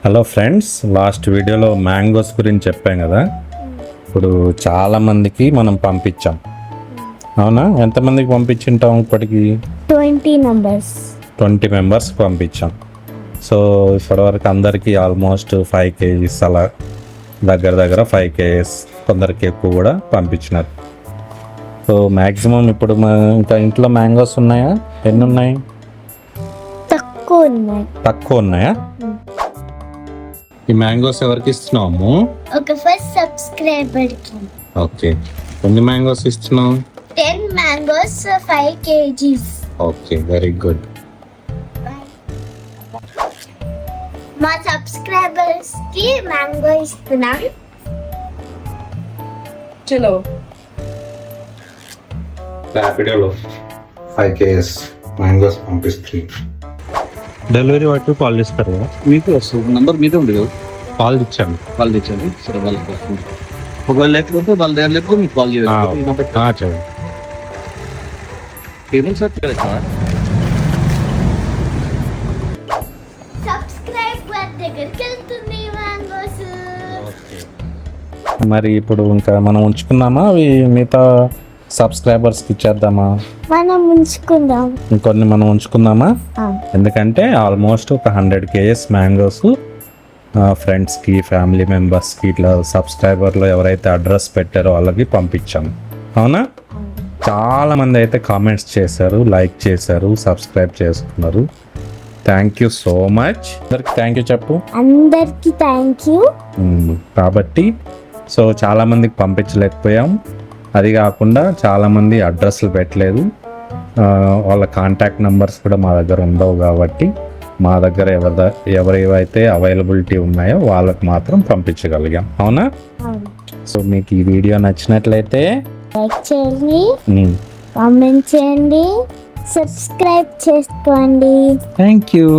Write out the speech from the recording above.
Hello friends, last వీడియోలో mangoes గురించి చెప్పాం కదా. ఇప్పుడు చాలామందికి మనం పంపించాం. అవునా? ఎంతమందికి పంపించింటాం ఇప్పటికి? 20 మెంబర్స్ పంపించాం. సో ఇప్పటివరకు అందరికీ ఆల్మోస్ట్ 5 kgs అలా దగ్గర 5 kgs, కొందరికి ఎక్కువ కూడా పంపించినారు. సో మ్యాక్సిమం ఇప్పుడు ఇంకా ఇంట్లో మ్యాంగోస్ ఉన్నాయా? ఎన్ని ఉన్నాయి? తక్కువ ఉన్నాయా? ఈ మ్యాంగోస్ ఎవరికి ఇస్తున్నాము? ఒక ఫస్ట్ సబ్స్క్రైబర్ కి. ఓకే, ఎన్ని మ్యాంగోస్ ఇస్తున్నావు? 10 mangoes 5 kgs. Okay, very good. మా సబ్స్క్రైబర్స్ కి మ్యాంగో ఇస్తున్నాం. చలో ర్యాపిడోలో 5 kgs మ్యాంగోస్ పంపిస్తుంది. డెలివరీ వాటి కాల్ చేస్తారు కదా? మీకు వస్తుంది, నంబర్ మీదే ఉంది కదా, కాల్ ఇచ్చాను. కాల్ తెచ్చండి. సరే, వాళ్ళకి వస్తుంది. ఒకవేళ లేకపోతే వాళ్ళ దగ్గర లేకపోతే మీకు కాల్ చేయాలి. చేయండి. పేమెంట్ సార్ సబ్స్క్రైబర్ దగ్గరికి వెళ్తుంది మ్యాంగోస్. మరి ఇప్పుడు ఇంకా మనం ఉంచుకుందామా? అవి మిగతా సబ్స్క్రైబర్స్కి ఇచ్చేద్దామా? మనం ఉంచుకుందాం. ఇంకొన్ని మనం ఉంచుకుందామా? ఎందుకంటే ఆల్మోస్ట్ ఒక 100 kgs మ్యాంగోస్ ఫ్రెండ్స్కి, ఫ్యామిలీ మెంబర్స్కి, ఇట్లా సబ్స్క్రైబర్లో ఎవరైతే అడ్రస్ పెట్టారో వాళ్ళకి పంపించాము. అవునా? చాలామంది అయితే కామెంట్స్ చేశారు, లైక్ చేశారు, సబ్స్క్రైబ్ చేసుకున్నారు. Thank you so much. అందరికి థ్యాంక్ యూ చెప్పు. అందరికి థ్యాంక్ యూ. కాబట్టి సో చాలామందికి పంపించలేకపోయాం. అది కాకుండా చాలామంది అడ్రస్లు పెట్టలేదు. వాళ్ళ కాంటాక్ట్ నెంబర్స్ కూడా మా దగ్గర ఉండవు. కాబట్టి మా దగ్గర ఎవరైతే అవైలబిలిటీ ఉన్నాయో వాళ్ళకి మాత్రం పంపించగలిగాం. అవునా? సో మీకు ఈ వీడియో నచ్చినట్లయితే లైక్ చేయండి, కామెంట్ చేయండి, సబ్స్క్రైబ్ చేసుకోండి. Thank you.